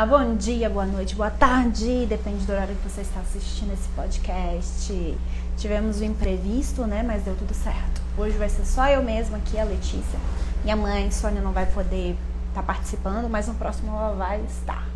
Bom dia, boa noite, boa tarde, depende do horário que você está assistindo esse podcast. Tivemos um imprevisto, né, mas deu tudo certo. Hoje vai ser só eu mesma aqui, a Letícia. Minha mãe, Sônia, não vai poder estar participando, mas no próximo ela vai estar.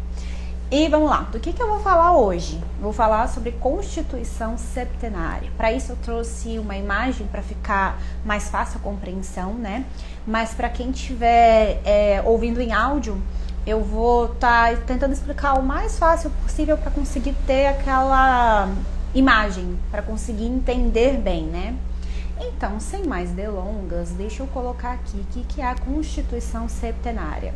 E vamos lá, do que eu vou falar hoje? Vou falar sobre Constituição Septenária. Para isso eu trouxe uma imagem para ficar mais fácil a compreensão, né? Mas para quem estiver ouvindo em áudio, eu vou estar tentando explicar o mais fácil possível para conseguir ter aquela imagem, para conseguir entender bem, né? Então, sem mais delongas, deixa eu colocar aqui o que é a Constituição Septenária.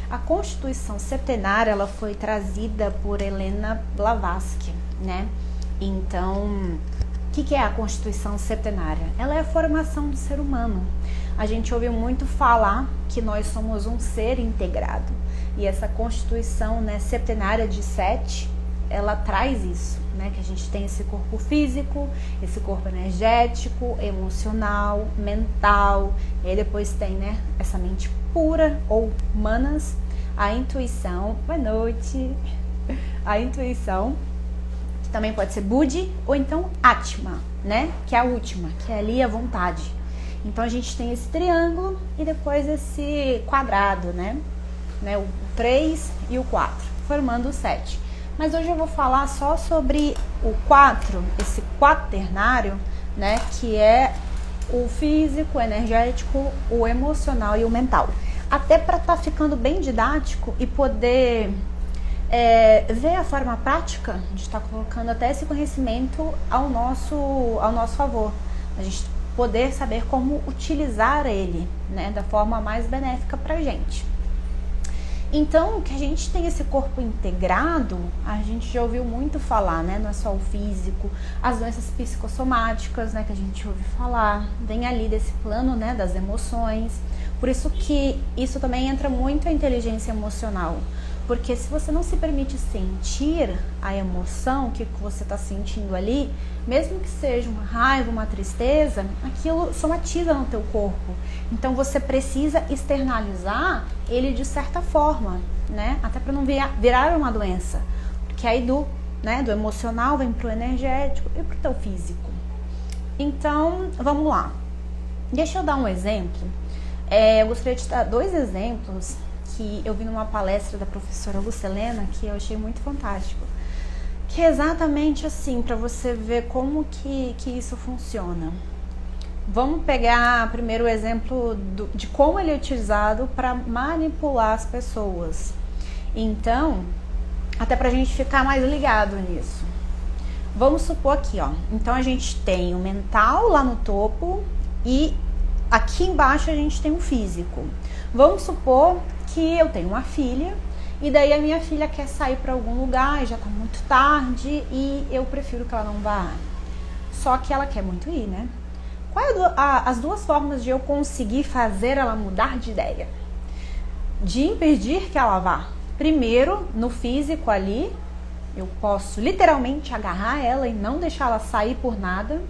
A Constituição Septenária, ela foi trazida por Helena Blavatsky, né? Então, o que é a Constituição Septenária? Ela é a formação do ser humano. A gente ouve muito falar que nós somos um ser integrado. E essa Constituição, né, septenária de 7, ela traz isso, né? Que a gente tem esse corpo físico, esse corpo energético, emocional, mental. E aí depois tem, né, essa mente pura ou manas, a intuição, boa noite, a intuição, que também pode ser buddhi, ou então atma, né? Que é a última, que é ali a vontade. Então a gente tem esse triângulo e depois esse quadrado, né? O 3 e o 4, formando o 7. Mas hoje eu vou falar só sobre o 4, esse quaternário, né? Que é o físico, o energético, o emocional e o mental. Até para estar ficando bem didático e poder ver a forma prática de estar colocando até esse conhecimento ao nosso favor. A gente poder saber como utilizar ele, né? Da forma mais benéfica para a gente. Então, que a gente tem esse corpo integrado, a gente já ouviu muito falar, né? Não é só o físico, as doenças psicossomáticas, né? Que a gente ouve falar, vem ali desse plano, né? Das emoções. Por isso que isso também entra muito a inteligência emocional. Porque se você não se permite sentir a emoção que você está sentindo ali, mesmo que seja uma raiva, uma tristeza, aquilo somatiza no teu corpo. Então você precisa externalizar ele de certa forma, né? Até para não virar uma doença. Porque aí do emocional vem pro energético e pro teu físico. Então, vamos lá. Deixa eu dar um exemplo. Eu gostaria de dar 2 exemplos que eu vi numa palestra da professora Lucilena, que eu achei muito fantástico. Que é exatamente assim, para você ver como que isso funciona. Vamos pegar primeiro o exemplo de como ele é utilizado para manipular as pessoas. Então, até para a gente ficar mais ligado nisso. Vamos supor aqui, ó. Então a gente tem o mental lá no topo e aqui embaixo a gente tem o físico. Vamos supor que eu tenho uma filha e daí a minha filha quer sair para algum lugar e já tá muito tarde e eu prefiro que ela não vá. Só que ela quer muito ir, né? Quais as 2 formas de eu conseguir fazer ela mudar de ideia? De impedir que ela vá. Primeiro, no físico ali, eu posso literalmente agarrar ela e não deixar ela sair por nada.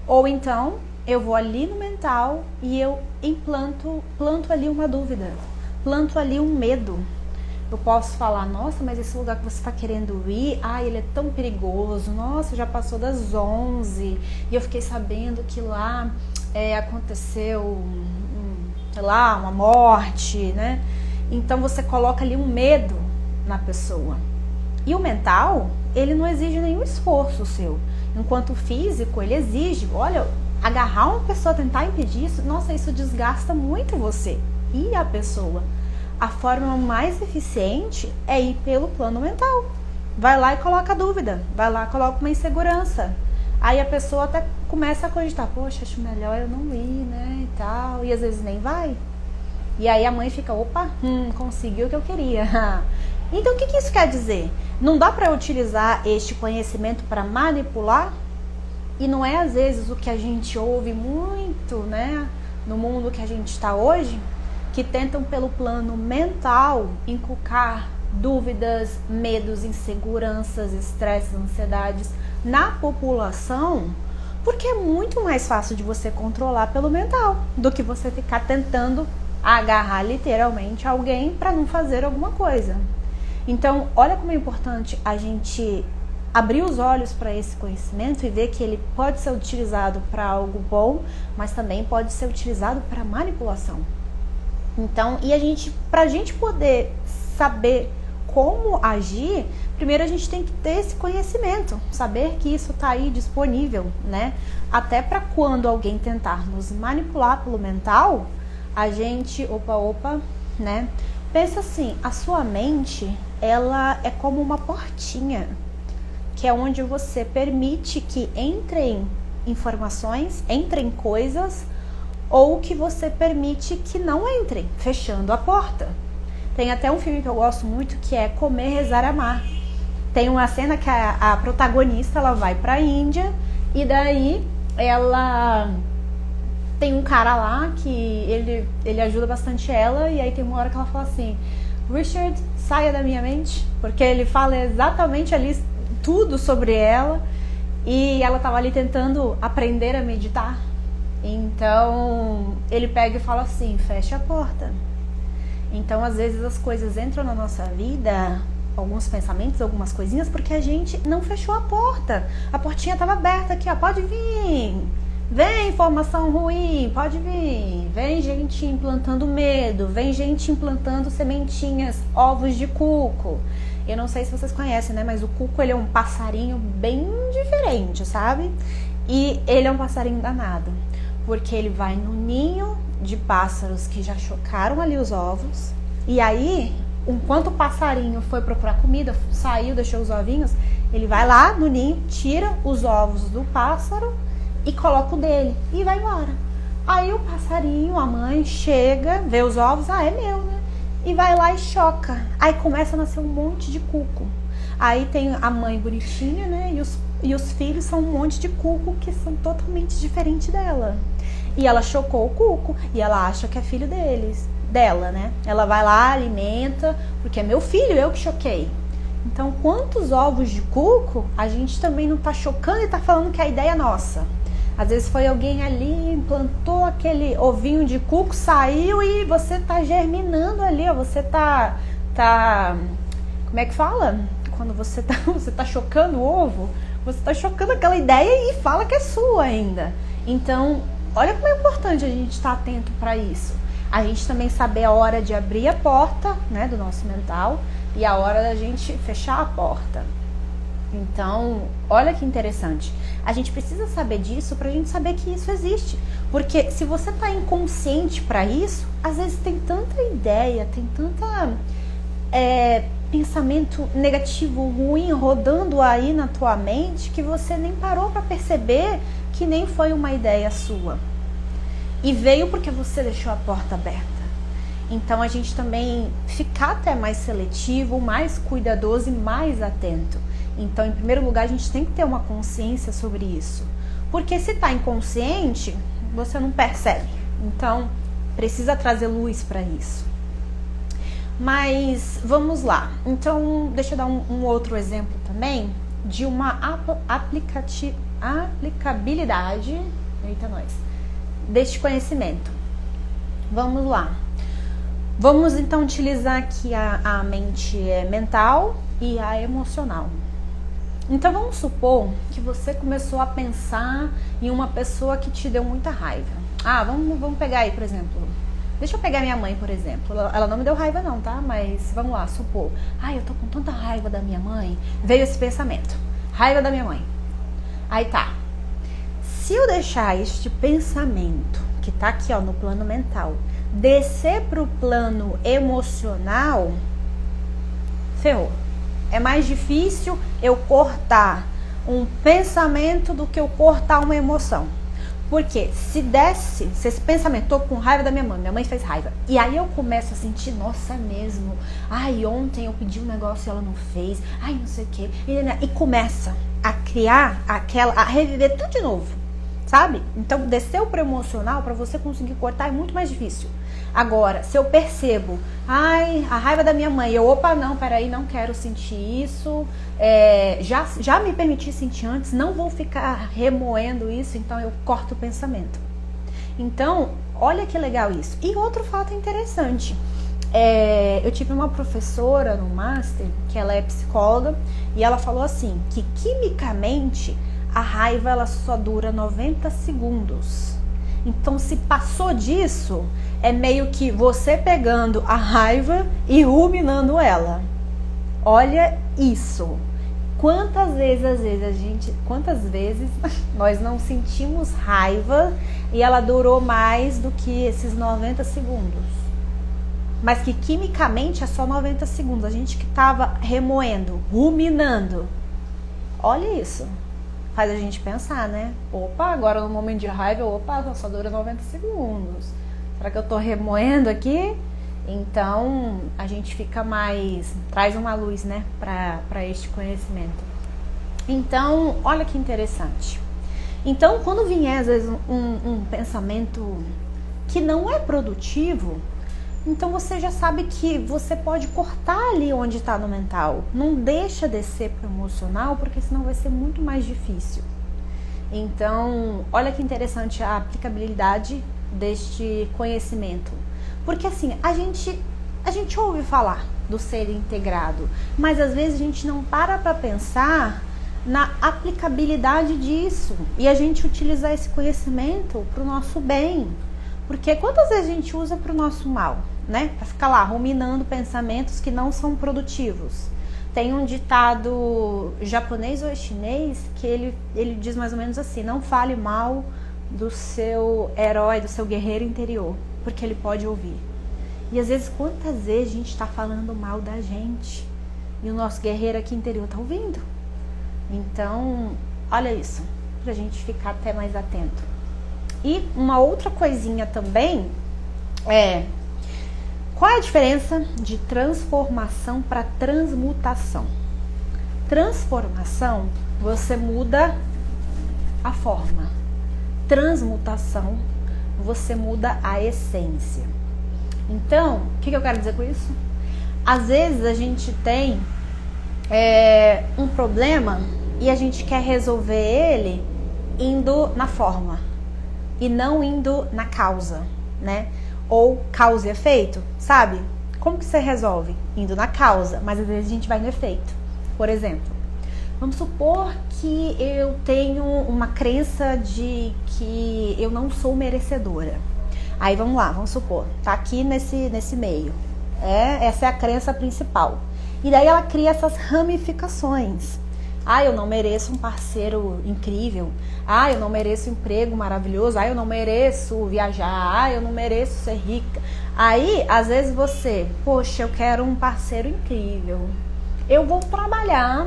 Ou então, eu vou ali no mental e eu planto ali uma dúvida, planto ali um medo. Eu posso falar, nossa, mas esse lugar que você está querendo ir, ele é tão perigoso, nossa, já passou das 11 e eu fiquei sabendo que lá aconteceu, sei lá, uma morte, né? Então você coloca ali um medo na pessoa. E o mental, ele não exige nenhum esforço seu, enquanto o físico, ele exige, olha, agarrar uma pessoa, tentar impedir isso, nossa, isso desgasta muito você e a pessoa. A forma mais eficiente é ir pelo plano mental. Vai lá e coloca a dúvida, vai lá e coloca uma insegurança. Aí a pessoa até começa a cogitar, poxa, acho melhor eu não ir, né, e tal, e às vezes nem vai. E aí a mãe fica, opa, conseguiu o que eu queria. Então o que isso quer dizer? Não dá para utilizar este conhecimento para manipular? E não é às vezes o que a gente ouve muito, né, no mundo que a gente está hoje, que tentam pelo plano mental inculcar dúvidas, medos, inseguranças, estresses, ansiedades na população, porque é muito mais fácil de você controlar pelo mental do que você ficar tentando agarrar literalmente alguém para não fazer alguma coisa. Então, olha como é importante a gente abrir os olhos para esse conhecimento e ver que ele pode ser utilizado para algo bom, mas também pode ser utilizado para manipulação. Então, para a gente poder saber como agir, primeiro a gente tem que ter esse conhecimento, saber que isso está aí disponível, né? Até para quando alguém tentar nos manipular pelo mental, a gente, né? Pensa assim, a sua mente, ela é como uma portinha, que é onde você permite que entrem informações, entrem coisas, ou que você permite que não entrem, fechando a porta. Tem até um filme que eu gosto muito, que é Comer, Rezar, Amar. Tem uma cena que a protagonista, ela vai pra Índia, e daí ela tem um cara lá que ele ajuda bastante ela, e aí tem uma hora que ela fala assim: Richard, saia da minha mente, porque ele fala exatamente ali tudo sobre ela, e ela tava ali tentando aprender a meditar. Então ele pega e fala assim: fecha a porta. Então às vezes as coisas entram na nossa vida, alguns pensamentos, algumas coisinhas, porque a gente não fechou a porta. A portinha tava aberta aqui, ó, pode vir. Vem informação ruim, pode vir. Vem gente implantando medo, vem gente implantando sementinhas, ovos de cuco. Eu não sei se vocês conhecem, né? Mas o cuco, ele é um passarinho bem diferente, sabe? E ele é um passarinho danado, porque ele vai no ninho de pássaros que já chocaram ali os ovos. E aí, enquanto o passarinho foi procurar comida, saiu, deixou os ovinhos, ele vai lá no ninho, tira os ovos do pássaro e coloca o dele e vai embora. Aí o passarinho, a mãe, chega, vê os ovos, é meu, né? E vai lá e choca. Aí começa a nascer um monte de cuco. Aí tem a mãe bonitinha, né? E os filhos são um monte de cuco que são totalmente diferentes dela. E ela chocou o cuco e ela acha que é filho dela, né? Ela vai lá, alimenta, porque é meu filho, eu que choquei. Então, quantos ovos de cuco a gente também não tá chocando e tá falando que a ideia é nossa? Às vezes foi alguém ali, implantou aquele ovinho de cuco, saiu e você tá germinando ali, ó. Você tá... Como é que fala? Quando você tá chocando o ovo, você tá chocando aquela ideia e fala que é sua ainda. Então, olha como é importante a gente estar atento para isso. A gente também saber a hora de abrir a porta, né, do nosso mental, e a hora da gente fechar a porta. Então, olha que interessante. A gente precisa saber disso pra gente saber que isso existe. Porque se você tá inconsciente para isso, às vezes tem tanta ideia, tem tanta pensamento negativo, ruim, rodando aí na tua mente, que você nem parou para perceber que nem foi uma ideia sua. E veio porque você deixou a porta aberta. Então a gente também ficar até mais seletivo, mais cuidadoso e mais atento. Então, em primeiro lugar, a gente tem que ter uma consciência sobre isso. Porque se tá inconsciente, você não percebe. Então, precisa trazer luz para isso. Mas, vamos lá. Então, deixa eu dar um outro exemplo também de uma aplicabilidade, deste conhecimento. Vamos lá. Vamos então utilizar aqui a mente mental e a emocional. Então vamos supor que você começou a pensar em uma pessoa que te deu muita raiva. Vamos pegar aí, por exemplo. Deixa eu pegar minha mãe, por exemplo. Ela não me deu raiva não, tá? Mas vamos lá, supor. Eu tô com tanta raiva da minha mãe. Veio esse pensamento. Raiva da minha mãe. Aí tá. Se eu deixar este pensamento, que tá aqui ó, no plano mental, descer pro plano emocional, ferrou. É mais difícil eu cortar um pensamento do que eu cortar uma emoção. Porque se esse pensamento, tô com raiva da minha mãe fez raiva. E aí eu começo a sentir, nossa, é mesmo. Ontem eu pedi um negócio e ela não fez. Não sei o quê. E começa a criar a reviver tudo de novo. Sabe? Então, descer pro emocional, para você conseguir cortar, é muito mais difícil. Agora, se eu percebo, a raiva da minha mãe, não, peraí, não quero sentir isso, já me permiti sentir antes, não vou ficar remoendo isso, então eu corto o pensamento. Então, olha que legal isso. E outro fato interessante, eu tive uma professora no Master, que ela é psicóloga, e ela falou assim, que quimicamente a raiva ela só dura 90 segundos. Então, se passou disso, é meio que você pegando a raiva e ruminando ela. Olha isso. Quantas vezes nós não sentimos raiva e ela durou mais do que esses 90 segundos? Mas que quimicamente é só 90 segundos. A gente que estava remoendo, ruminando. Olha isso. Faz a gente pensar, né? Opa, agora no momento de raiva, só dura 90 segundos. Será que eu tô remoendo aqui? Então, a gente fica mais... Traz uma luz, né? Para este conhecimento. Então, olha que interessante. Então, quando vier, às vezes, um pensamento que não é produtivo, então você já sabe que você pode cortar ali onde está no mental. Não deixa descer para o emocional, porque senão vai ser muito mais difícil. Então, olha que interessante a aplicabilidade deste conhecimento. Porque assim, a gente ouve falar do ser integrado, mas às vezes a gente não para pensar na aplicabilidade disso e a gente utilizar esse conhecimento para o nosso bem. Porque quantas vezes a gente usa para o nosso mal, né? Para ficar lá ruminando pensamentos que não são produtivos. Tem um ditado japonês ou chinês que ele diz mais ou menos assim: não fale mal do seu herói, do seu guerreiro interior, porque ele pode ouvir. E às vezes, quantas vezes a gente está falando mal da gente e o nosso guerreiro aqui interior está ouvindo? Então, olha isso, para a gente ficar até mais atento. E uma outra coisinha também qual é a diferença de transformação para transmutação? Transformação, você muda a forma. Transmutação, você muda a essência. Então, o que eu quero dizer com isso? Às vezes a gente tem um problema e a gente quer resolver ele indo na forma e não indo na causa, né? Ou causa e efeito, sabe? Como que você resolve? Indo na causa, mas às vezes a gente vai no efeito. Por exemplo, vamos supor que eu tenho uma crença de que eu não sou merecedora. Aí vamos lá, vamos supor, tá aqui nesse meio. Essa é a crença principal. E daí ela cria essas ramificações. Eu não mereço um parceiro incrível. Eu não mereço um emprego maravilhoso. Eu não mereço viajar. Eu não mereço ser rica. Aí, às vezes você, poxa, eu quero um parceiro incrível. Eu vou trabalhar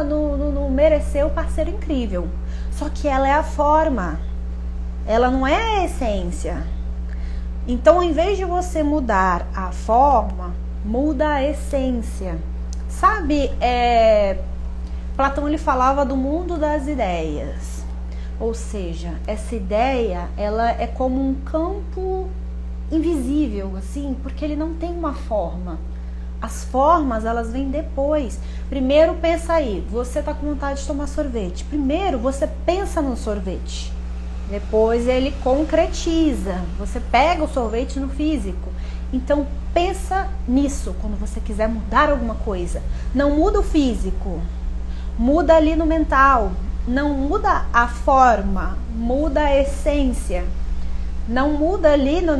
no merecer o parceiro incrível. Só que ela é a forma. Ela não é a essência. Então, ao invés de você mudar a forma, muda a essência. Sabe, Platão ele falava do mundo das ideias, ou seja, essa ideia ela é como um campo invisível, assim, porque ele não tem uma forma. As formas elas vêm depois. Primeiro pensa aí, você tá com vontade de tomar sorvete. Primeiro você pensa no sorvete, depois ele concretiza. Você pega o sorvete no físico. Então pensa nisso quando você quiser mudar alguma coisa. Não muda o físico. Muda ali no mental, não muda a forma, muda a essência. Não muda ali no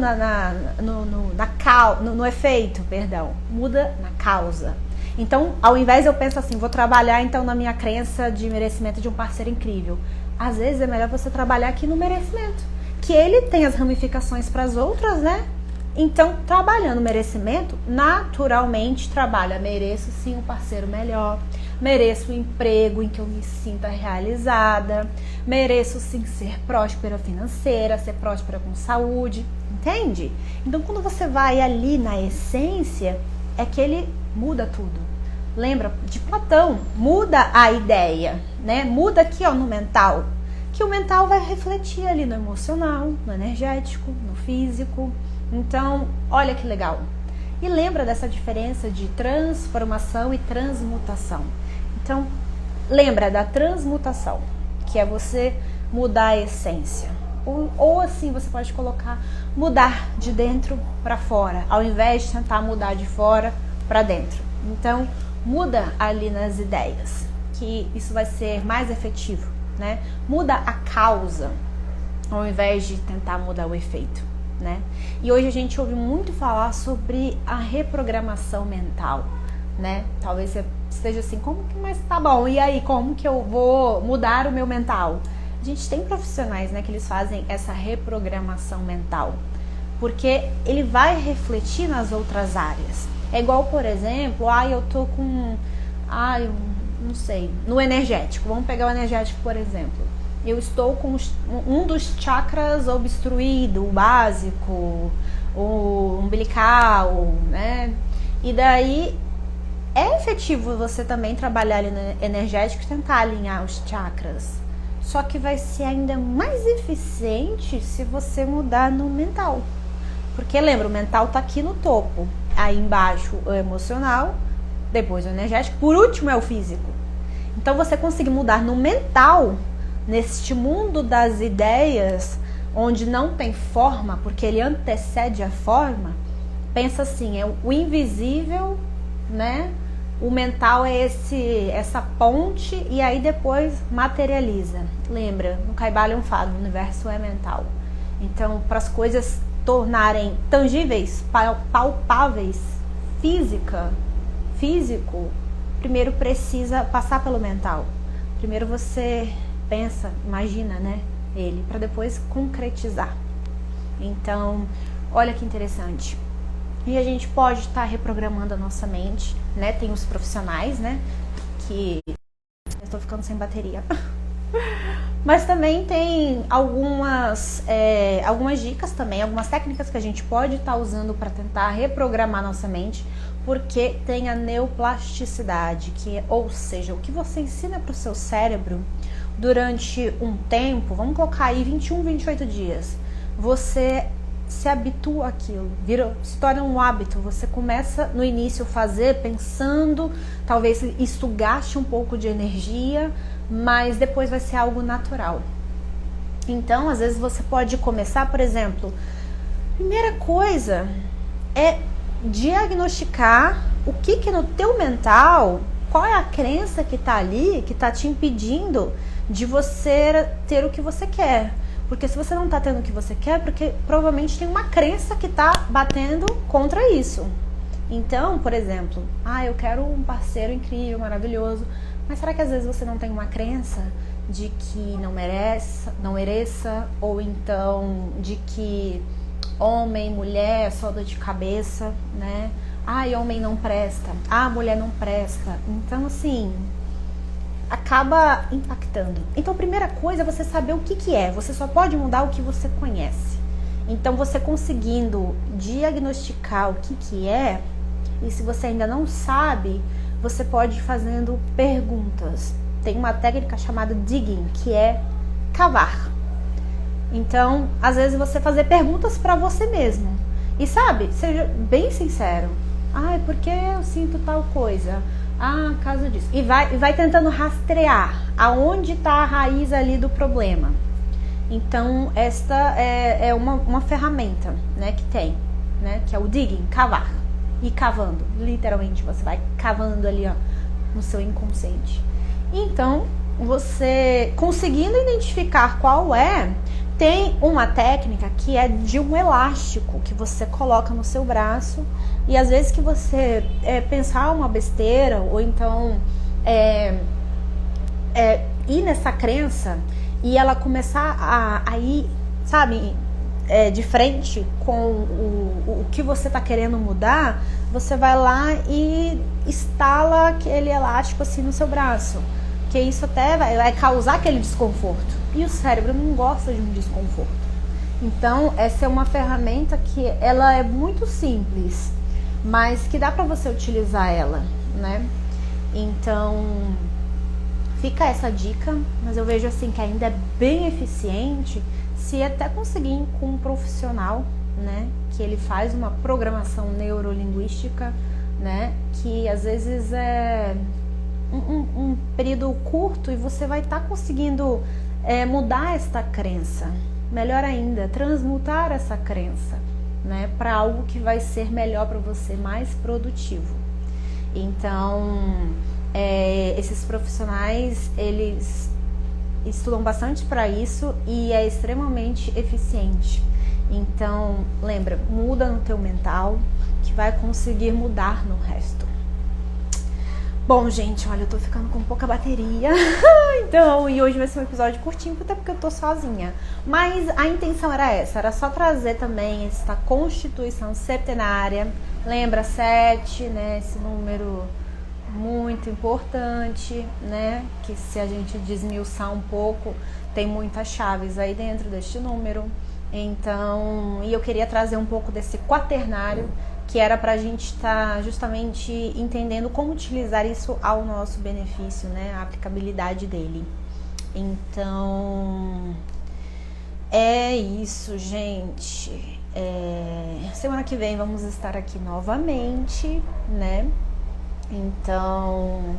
efeito, perdão, muda na causa. Então, ao invés eu penso assim, vou trabalhar então na minha crença de merecimento de um parceiro incrível. Às vezes é melhor você trabalhar aqui no merecimento, que ele tem as ramificações para as outras, né? Então, trabalhando merecimento, naturalmente trabalha, mereço sim um parceiro melhor, mereço um emprego em que eu me sinta realizada, mereço sim ser próspera financeira, ser próspera com saúde, entende? Então, quando você vai ali na essência, é que ele muda tudo. Lembra de Platão, muda a ideia, né? Muda aqui no mental, que o mental vai refletir ali no emocional, no energético, no físico. Então, olha que legal. E lembra dessa diferença de transformação e transmutação. Então, lembra da transmutação, que é você mudar a essência. Ou assim você pode colocar mudar de dentro para fora, ao invés de tentar mudar de fora para dentro. Então, muda ali nas ideias, que isso vai ser mais efetivo, né? Muda a causa, ao invés de tentar mudar o efeito, né? E hoje a gente ouve muito falar sobre a reprogramação mental, né? Talvez você esteja assim, como que, mas tá bom, e aí, como que eu vou mudar o meu mental? A gente tem profissionais, né, que eles fazem essa reprogramação mental, porque ele vai refletir nas outras áreas. É igual, por exemplo, eu tô com, não sei, no energético, vamos pegar o energético, por exemplo. Eu estou com um dos chakras obstruído, o básico, o umbilical, né? E daí é efetivo você também trabalhar ali no energético e tentar alinhar os chakras. Só que vai ser ainda mais eficiente se você mudar no mental. Porque lembra, o mental tá aqui no topo. Aí embaixo o emocional, depois o energético, por último é o físico. Então você conseguir mudar no mental, neste mundo das ideias, onde não tem forma, porque ele antecede a forma, pensa assim, é o invisível, né? O mental é essa ponte e aí depois materializa. Lembra, no Kybalion fala, o universo é mental. Então, para as coisas tornarem tangíveis, palpáveis, físico, primeiro precisa passar pelo mental. Primeiro você pensa, imagina, né, ele, para depois concretizar. Então, olha que interessante. E a gente pode estar reprogramando a nossa mente, né? Tem os profissionais, né? Que eu estou ficando sem bateria. Mas também tem algumas dicas também, algumas técnicas que a gente pode estar usando para tentar reprogramar nossa mente, porque tem a neuroplasticidade, ou seja, o que você ensina para o seu cérebro durante um tempo, vamos colocar aí 21, 28 dias, você se habitua àquilo, se torna um hábito, você começa no início a fazer pensando, talvez isso gaste um pouco de energia, mas depois vai ser algo natural. Então, às vezes você pode começar, por exemplo, primeira coisa é diagnosticar o que no teu mental, qual é a crença que está ali, que está te impedindo de você ter o que você quer. Porque se você não está tendo o que você quer, porque provavelmente tem uma crença que está batendo contra isso. Então, por exemplo, eu quero um parceiro incrível, maravilhoso, mas será que às vezes você não tem uma crença de que não mereça, ou então de que homem, mulher é só dor de cabeça, né? Homem não presta, mulher não presta. Então, assim, acaba impactando. Então, a primeira coisa é você saber o que é. Você só pode mudar o que você conhece. Então, você conseguindo diagnosticar o que é, e se você ainda não sabe, você pode ir fazendo perguntas. Tem uma técnica chamada digging, que é cavar. Então, às vezes você fazer perguntas para você mesmo. E sabe, seja bem sincero. Por que eu sinto tal coisa? Caso disso. E vai tentando rastrear aonde está a raiz ali do problema. Então, esta é uma ferramenta, né, que tem, né, que é o digging, cavar. E cavando, literalmente, você vai cavando ali, ó, no seu inconsciente. Então, você conseguindo identificar qual tem uma técnica que é de um elástico que você coloca no seu braço, e às vezes que você pensar uma besteira, ou então ir nessa crença e ela começar a ir, sabe, de frente com o que você está querendo mudar, você vai lá e instala aquele elástico assim no seu braço, que isso até vai causar aquele desconforto, e o cérebro não gosta de um desconforto. Então, essa é uma ferramenta que ela é muito simples, mas que dá para você utilizar ela, né? Então, fica essa dica, mas eu vejo assim que ainda é bem eficiente se até conseguir ir com um profissional, né, que ele faz uma programação neurolinguística, né, que às vezes é um período curto e você vai estar conseguindo mudar esta crença, melhor ainda, transmutar essa crença, né, para algo que vai ser melhor para você, mais produtivo. Então, esses profissionais, eles estudam bastante para isso e é extremamente eficiente. Então, lembra, muda no teu mental que vai conseguir mudar no resto. Bom, gente, olha, eu tô ficando com pouca bateria, então, e hoje vai ser um episódio curtinho, até porque eu tô sozinha. Mas a intenção era essa, era só trazer também essa constituição septenária. Lembra, 7, né, esse número muito importante, né, que se a gente desmiuçar um pouco, tem muitas chaves aí dentro deste número. Então, e eu queria trazer um pouco desse quaternário, que era pra gente estar justamente entendendo como utilizar isso ao nosso benefício, né, a aplicabilidade dele. Então, é isso, gente. Semana que vem vamos estar aqui novamente, né? Então,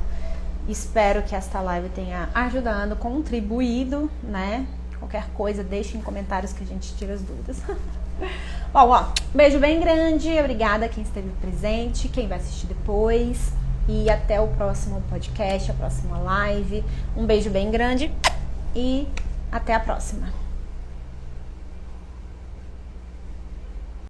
espero que esta live tenha ajudado, contribuído, né? Qualquer coisa, deixe em comentários que a gente tira as dúvidas. Bom, beijo bem grande, obrigada a quem esteve presente, quem vai assistir depois. E até o próximo podcast, a próxima live. Um beijo bem grande e até a próxima.